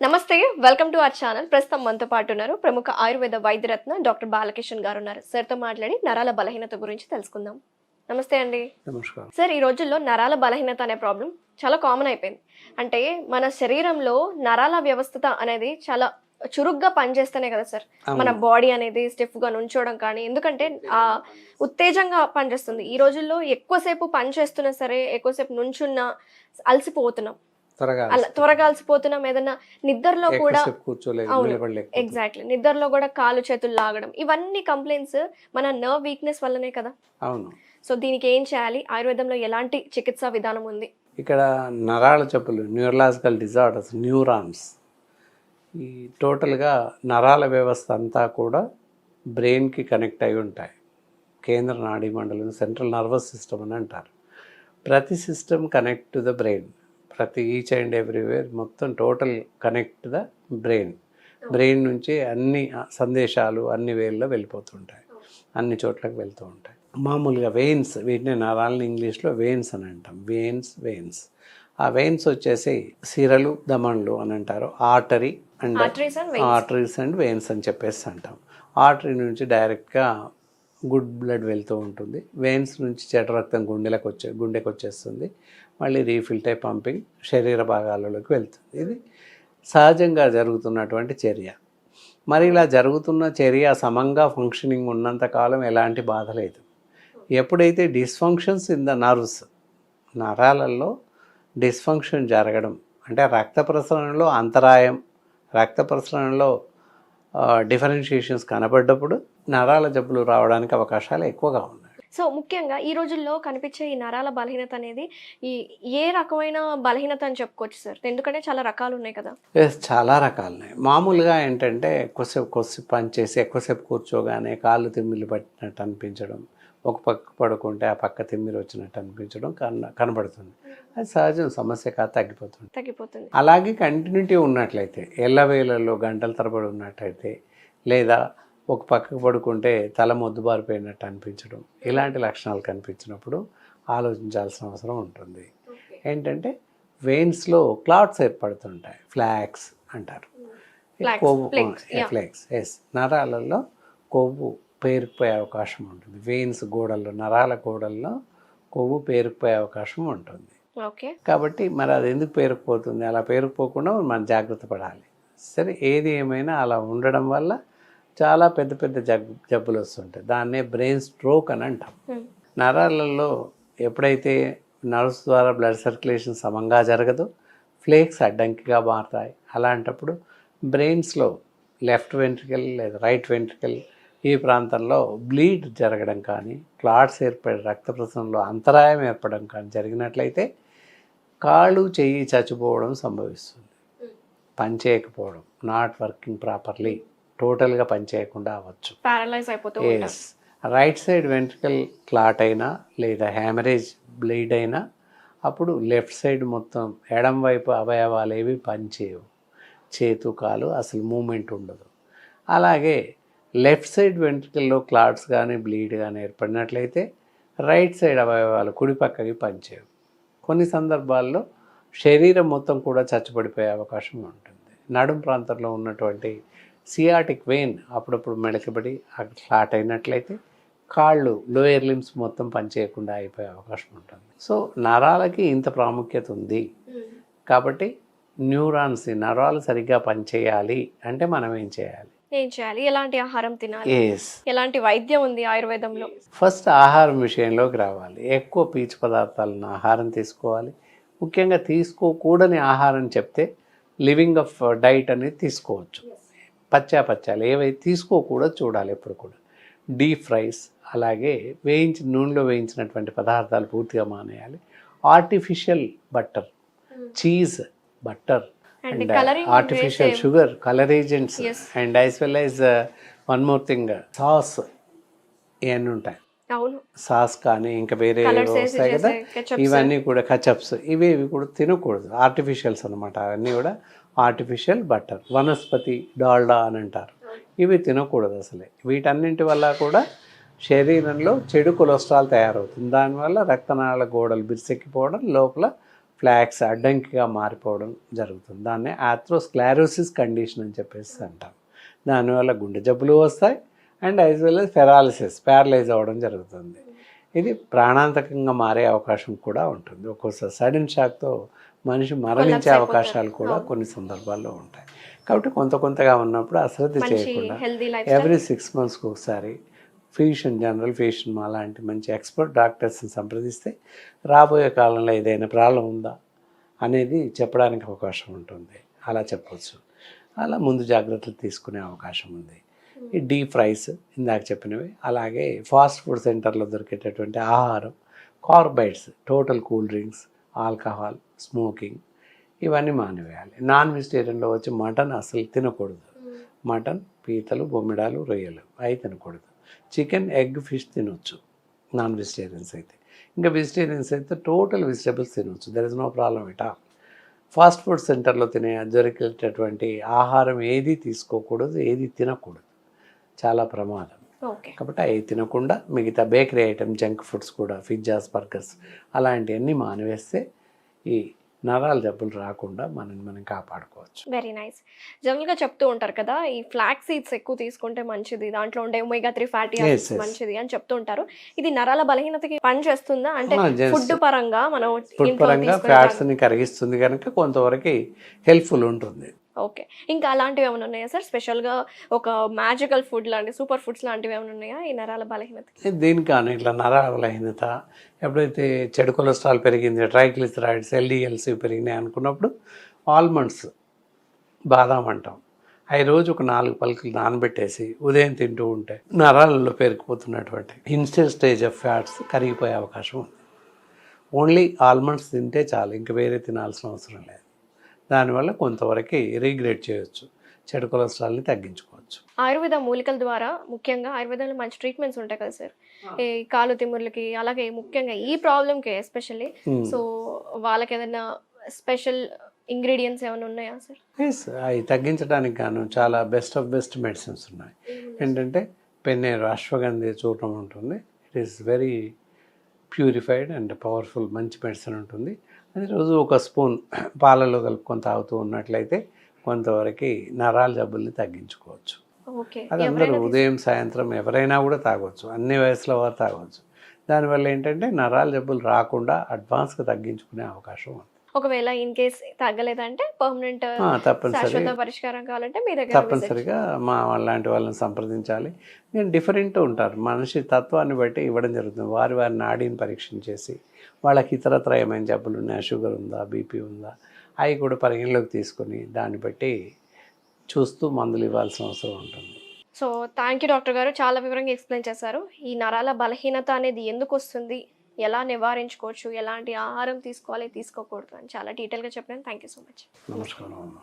నమస్తే, welcome to our channel. ప్రస్తుతం మనతో పాటు ఉన్నారు ప్రముఖ ఆయుర్వేద వైద్యరత్న డాక్టర్ బాలకిషన్ గారు ఉన్నారు. సార్తో మాట్లాడి నరాల బలహీనత గురించి తెలుసుకుందాం. నమస్తే అండి. నమస్కారం సార్, ఈ రోజుల్లో నరాల బలహీనత అనే ప్రాబ్లం చాలా కామన్ అయిపోయింది. అంటే మన శరీరంలో నరాల వ్యవస్థ అనేది చాలా చురుగ్గా పనిచేస్తేనే కదా సార్ మన బాడీ అనేది స్టిఫ్ గా నుంచోవడం కానీ, ఎందుకంటే ఆ ఉత్తేజంగా పనిచేస్తుంది. ఈ రోజుల్లో ఎక్కువసేపు పని చేస్తున్నా సరే, ఎక్కువసేపు నుంచున్నా అలసిపోతున్నాం, త్వరగా అలసిపోతున్నాం. ఏదన్నా నిద్రలో కూడా ఎగ్జాక్ట్లీ నిద్రలో కూడా కాలు చేతులు లాగడం, ఇవన్నీ కంప్లైంట్స్ మన నర్వ్ వీక్నెస్ వల్లనే కదా. అవును. సో దీనికి ఏం చేయాలి? ఆయుర్వేదంలో ఎలాంటి చికిత్సా విధానం ఉంది? ఇక్కడ నరాల జబ్బులు, న్యూరలాజికల్ డిజార్డర్స్, న్యూరాన్స్, ఈ టోటల్గా నరాల వ్యవస్థ అంతా కూడా బ్రెయిన్కి కనెక్ట్ అయి ఉంటాయి. కేంద్ర నాడీ మండలం, సెంట్రల్ నర్వస్ సిస్టమ్ అని అంటారు. ప్రతి system connect to the brain. ప్రతి ఈచ్ అండ్ ఎవ్రీవేర్ మొత్తం total connect the brain. Brain నుంచి అన్ని సందేశాలు అన్ని వేల్లో వెళ్ళిపోతుంటాయి, అన్ని చోట్లకు వెళ్తూ ఉంటాయి. మామూలుగా వెయిన్స్, వీటిని నరాలని ఇంగ్లీష్లో వెయిన్స్ అని అంటాం. వెయిన్స్ ఆ వెయిన్స్ వచ్చేసి సిరలు, దమన్లు అని అంటారు. ఆర్టరీస్ అండ్ వెయిన్స్ అని చెప్పేసి అంటాం. ఆర్టరీ నుంచి డైరెక్ట్గా గుడ్ బ్లడ్ వెళ్తూ ఉంటుంది. వెయిన్స్ నుంచి చెడు రక్తం గుండెకి వచ్చేస్తుంది. మళ్ళీ రీఫిల్ టైప్ పంపింగ్ శరీర భాగాలలోకి వెళ్తుంది. ఇది సహజంగా జరుగుతున్నటువంటి చర్య. మరి ఇలా జరుగుతున్న చర్య సమంగా ఫంక్షనింగ్ ఉన్నంతకాలం ఎలాంటి బాధ లేదు. ఎప్పుడైతే డిస్ఫంక్షన్స్ ఇన్ ద నర్వ్స్, నరాలలో డిస్ఫంక్షన్ జరగడం అంటే రక్త ప్రసరణలో అంతరాయం, రక్త ప్రసరణలో డిఫరెన్షియేషన్స్ కనబడ్డప్పుడు నరాల జబ్బులు రావడానికి అవకాశాలు ఎక్కువగా ఉన్నాయి. సో ముఖ్యంగా ఈ రోజుల్లో కనిపించే ఈ నరాల బలహీనత అనేది ఏ రకమైన బలహీనత అని చెప్పుకోవచ్చు సార్? ఎందుకంటే చాలా రకాలు ఉన్నాయి కదా. చాలా రకాలు ఉన్నాయి. మామూలుగా ఏంటంటే ఎక్కువసేపు పని చేసి ఎక్కువసేపు కూర్చోగానే కాళ్ళు తిమ్మిళ్ళు పట్టినట్టు అనిపించడం, ఒక పక్క పడుకుంటే ఆ పక్క తిమ్మిరి వచ్చినట్టు అనిపించడం కనబడుతుంది. అది సహజం, సమస్య కాదు, తగ్గిపోతుంది. అలాగే కంటిన్యూటీ ఉన్నట్లయితే, ఎల్లవేళల్లో గంటల తరబడి ఉన్నట్టయితే, లేదా ఒక పక్కకు పడుకుంటే తల మొద్దుబారిపోయినట్టు అనిపించడం, ఇలాంటి లక్షణాలు కనిపించినప్పుడు ఆలోచించాల్సిన అవసరం ఉంటుంది. ఏంటంటే వెయిన్స్లో క్లాట్స్ ఏర్పడుతుంటాయి, ఫ్లాక్స్ అంటారు. కొవ్వు ఫ్లేక్స్, నరాలలో కొవ్వు పేరుకుపోయే అవకాశం ఉంటుంది. వెయిన్స్ గోడల్లో, నరాల గోడల్లో కొవ్వు పేరుకుపోయే అవకాశం ఉంటుంది. కాబట్టి మరి అది ఎందుకు పేరుకుపోతుంది? అలా పేరుకుపోకుండా మనం జాగ్రత్త పడాలి. సరే, ఏది ఏమైనా అలా ఉండడం వల్ల చాలా పెద్ద జబ్బులు వస్తుంటాయి. దాన్నే బ్రెయిన్ స్ట్రోక్ అని అంటాం. నరాలలో ఎప్పుడైతే నర్వ్స్ ద్వారా బ్లడ్ సర్క్యులేషన్ సమంగా జరగదో ఫ్లేక్స్ అడ్డంకిగా మారుతాయి. అలాంటప్పుడు బ్రెయిన్స్లో లెఫ్ట్ వెంట్రికల్ లేదా రైట్ వెంట్రికల్ ఈ ప్రాంతంలో బ్లీడ్ జరగడం కానీ, క్లాట్స్ ఏర్పడి రక్త ప్రసరణలో అంతరాయం ఏర్పడడం కానీ జరిగినట్లయితే కాళ్ళు చెయ్యి చచ్చిపోవడం సంభవిస్తుంది. పనిచేయకపోవడం, నాట్ వర్కింగ్ ప్రాపర్లీ, టోటల్గా పనిచేయకుండా అవ్వచ్చు. పారలైజ్ అయిపోతుంది. రైట్ సైడ్ వెంట్రికల్ క్లాట్ అయినా లేదా హ్యామరేజ్ బ్లీడ్ అయినా అప్పుడు లెఫ్ట్ సైడ్ మొత్తం ఎడం వైపు అవయవాలు ఏవి పనిచేయవు. చేతు కాలు అసలు మూమెంట్ ఉండదు. అలాగే లెఫ్ట్ సైడ్ వెంట్రికల్లో క్లాట్స్ కానీ బ్లీడ్ కానీ ఏర్పడినట్లయితే రైట్ సైడ్ అవయవాలు కుడి పక్కకి పనిచేయవు. కొన్ని సందర్భాల్లో శరీరం మొత్తం కూడా చచ్చుపడిపోయే అవకాశం ఉంటుంది. నడుం ప్రాంతంలో ఉన్నటువంటి సియాటిక్ వెయిన్ అప్పుడప్పుడు మెడకబడి క్లాట్ అయినట్లయితే కాళ్ళు, లోయర్ లిమ్స్ మొత్తం పనిచేయకుండా అయిపోయే అవకాశం ఉంటుంది. సో నరాలకి ఇంత ప్రాముఖ్యత ఉంది. కాబట్టి న్యూరాన్స్, నరాలు సరిగ్గా పనిచేయాలి అంటే మనం ఏం చేయాలి? ఎలాంటి ఆహారం తినాలి? ఎలాంటి వైద్యం ఉంది ఆయుర్వేదంలో? ఫస్ట్ ఆహారం విషయంలోకి రావాలి. ఎక్కువ పీచు పదార్థాలను ఆహారం తీసుకోవాలి. ముఖ్యంగా తీసుకోకూడని ఆహారం చెప్తే లివింగ్ ఆఫ్ డైట్ అనేది తీసుకోవచ్చు. పచ్చాలు ఏవైతే తీసుకోకూడదు చూడాలి ఎప్పుడు కూడా. డీప్ ఫ్రైస్, అలాగే నూనెలో వేయించినటువంటి పదార్థాలు పూర్తిగా మానేయాలి. Artificial butter, cheese, butter and artificial sugar, color agents, and as well as one more thing, sauce ఇవన్నీ ఉంటాయి. సాస్ కానీ ఇంకా వేరే వస్తాయి కదా, ఇవన్నీ కూడా కచప్స్, ఇవి కూడా తినకూడదు. ఆర్టిఫిషియల్స్ అనమాట. అవన్నీ కూడా ఆర్టిఫిషియల్ బట్టర్, వనస్పతి డాల్డా అని అంటారు. ఇవి తినకూడదు అసలే. వీటన్నింటి వల్ల కూడా శరీరంలో చెడు కొలెస్ట్రాల్ తయారవుతుంది. దానివల్ల రక్తనాళ గోడలు బిర్సెక్కిపోవడం, లోపల ఫ్లాక్స్ అడ్డంకిగా మారిపోవడం జరుగుతుంది. దాన్నే ఆథ్రోస్క్లెరోసిస్ కండిషన్ అని చెప్పేసి అంటాం. దానివల్ల గుండె జబ్బులు వస్తాయి and as well as paralyse అవ్వడం జరుగుతుంది. ఇది ప్రాణాంతకంగా మారే అవకాశం కూడా ఉంటుంది. ఒక్కోసారి సడన్ షాక్తో మనిషి మరణించే అవకాశాలు కూడా కొన్ని సందర్భాల్లో ఉంటాయి. కాబట్టి కొంతగా ఉన్నప్పుడు అశ్రద్ధ చేయకుండా హెల్దీ లైఫ్ ఎవ్రీ 6 monthsకి ఒకసారి జనరల్ ఫిజిషియన్ అలాంటి మంచి ఎక్స్పర్ట్ డాక్టర్స్ని సంప్రదిస్తే రాబోయే కాలంలో ఏదైనా ప్రాబ్లం ఉందా అనేది చెప్పడానికి అవకాశం ఉంటుంది. అలా చెప్పవచ్చు. అలా ముందు జాగ్రత్తలు తీసుకునే అవకాశం ఉంది. ఈ డీప్ ఫ్రైస్ ఇందాక చెప్పినవి, అలాగే ఫాస్ట్ ఫుడ్ సెంటర్లో దొరికేటటువంటి ఆహారం, carbides, total cool drinks, alcohol, smoking ఇవన్నీ మానివేయాలి. నాన్ వెజిటేరియన్లో వచ్చి మటన్ అసలు తినకూడదు. మటన్, పీతలు, బొమ్మిడాలు, రొయ్యలు అవి తినకూడదు. చికెన్, ఎగ్, ఫిష్ తినొచ్చు నాన్ వెజిటేరియన్స్ అయితే. ఇంకా వెజిటేరియన్స్ అయితే టోటల్ వెజిటేబుల్స్ తినొచ్చు. There is no problem at all. Fast food సెంటర్లో దొరికేటటువంటి ఆహారం ఏది తీసుకోకూడదు, ఏది తినకూడదు, చాలా ప్రమాదం. కాబట్టి అవి తినకుండా మిగతా బేకరీ ఐటమ్, జంక్ ఫుడ్స్ కూడా, పిజ్జాస్, బర్గర్స్ అలాంటివన్నీ మానివేస్తే ఈ నరాల జబ్బులు రాకుండా మనం కాపాడుకోవచ్చు. Very nice. జనరల్గా చెప్తూ ఉంటారు కదా, ఈ ఫ్లాక్ సీడ్స్ ఎక్కువ తీసుకుంటే మంచిది, దాంట్లో ఉండే omega-3 ఫ్యాటీ యాసిడ్స్ మంచిది అని చెప్తూ ఉంటారు. ఇది నరాల బలహీనతకి పని చేస్తుందా? అంటే ఫుడ్ పరంగా మనం ఫుడ్ పరంగా ఫ్యాట్స్ని కరిగిస్తుంది కనుక కొంతవరకు హెల్ప్ఫుల్ ఉంటుంది. ఓకే. ఇంకా అలాంటివి ఏమైనా ఉన్నాయా సార్? స్పెషల్గా ఒక మ్యాజికల్ ఫుడ్ లాంటి సూపర్ ఫుడ్స్ లాంటివి ఏమైనా ఉన్నాయా ఈ నరాల బలహీనతకి? దీనికాను ఇట్లా నరాల బలహీనత ఎప్పుడైతే చెడు కొలెస్ట్రాల్ పెరిగింది, ట్రైగ్లిసరైడ్స్, LDLs పెరిగినాయి అనుకున్నప్పుడు ఆల్మండ్స్, బాదాం అంటాం, అవి రోజు ఒక 4 పలుకులు నానబెట్టేసి ఉదయం తింటూ ఉంటే నరాలలో పెరిగిపోతున్నటువంటి ఇన్స్టెంట్ స్టేజ్ ఆఫ్ ఫ్యాట్స్ కరిగిపోయే అవకాశం ఉంది. ఓన్లీ ఆల్మండ్స్ తింటే చాలు, ఇంకా వేరే తినాల్సిన అవసరం లేదు. దానివల్ల కొంతవరకు రీగ్రేడ్ చేయొచ్చు, చెడు కొలెస్ట్రాల్ని తగ్గించుకోవచ్చు. ఆయుర్వేద మూలికల ద్వారా, ముఖ్యంగా ఆయుర్వేదంలో మంచి ట్రీట్మెంట్స్ ఉంటాయి కదా సార్, ఈ కాలు తిమ్ముర్లకి, అలాగే ముఖ్యంగా ఈ ప్రాబ్లంకి ఎస్పెషల్లీ. సో వాళ్ళకి ఏదైనా స్పెషల్ ఇంగ్రీడియంట్స్ ఏమైనా ఉన్నాయా సార్? ఎస్, అవి తగ్గించడానికి గాను చాలా బెస్ట్ ఆఫ్ బెస్ట్ మెడిసిన్స్ ఉన్నాయి. ఏంటంటే పెన్నేరు, అశ్వగంధి చూర్ణం ఉంటుంది. It is very purified and powerful, మంచి మెడిసిన్ ఉంటుంది. అది రోజు ఒక స్పూన్ పాలలో కలుపుకొని తాగుతూ ఉన్నట్లయితే కొంతవరకు నరాల జబ్బుల్ని తగ్గించుకోవచ్చు. అది అందరూ ఉదయం సాయంత్రం ఎవరైనా కూడా తాగొచ్చు, అన్ని వయసుల వారు తాగొచ్చు. దానివల్ల ఏంటంటే నరాల జబ్బులు రాకుండా అడ్వాన్స్గా తగ్గించుకునే అవకాశం ఉంది. ఒకవేళ ఇన్ కేస్ తగ్గలేదంటే పర్మనెంట్ శాశ్వత పరిష్కారం కావాలంటే మీ దగ్గర తప్పనిసరిగా మా లాంటి వాళ్ళని సంప్రదించాలి. నేను డిఫరెంట్ ఉంటారు, మనిషి తత్వాన్ని బట్టి ఇవ్వడం జరుగుతుంది. వారి నాడీని పరీక్షించేసి వాళ్ళకి ఇతరత్ర ఏమైనా జబ్బులు ఉన్నాయా, షుగర్ ఉందా, బీపీ ఉందా, అవి కూడా పరిగణలోకి తీసుకొని దాన్ని బట్టి చూస్తూ మందులు ఇవ్వాల్సిన అవసరం ఉంటుంది. సో థ్యాంక్ యూ డాక్టర్ గారు, చాలా వివరంగా ఎక్స్ప్లెయిన్ చేశారు. ఈ నరాల బలహీనత అనేది ఎందుకు వస్తుంది, ఎలా నివారించుకోవచ్చు, ఎలాంటి ఆహారం తీసుకోవాలి, తీసుకోకూడదు అని చాలా డీటెయిల్గా చెప్పాను. Thank you so much. నమస్కారం.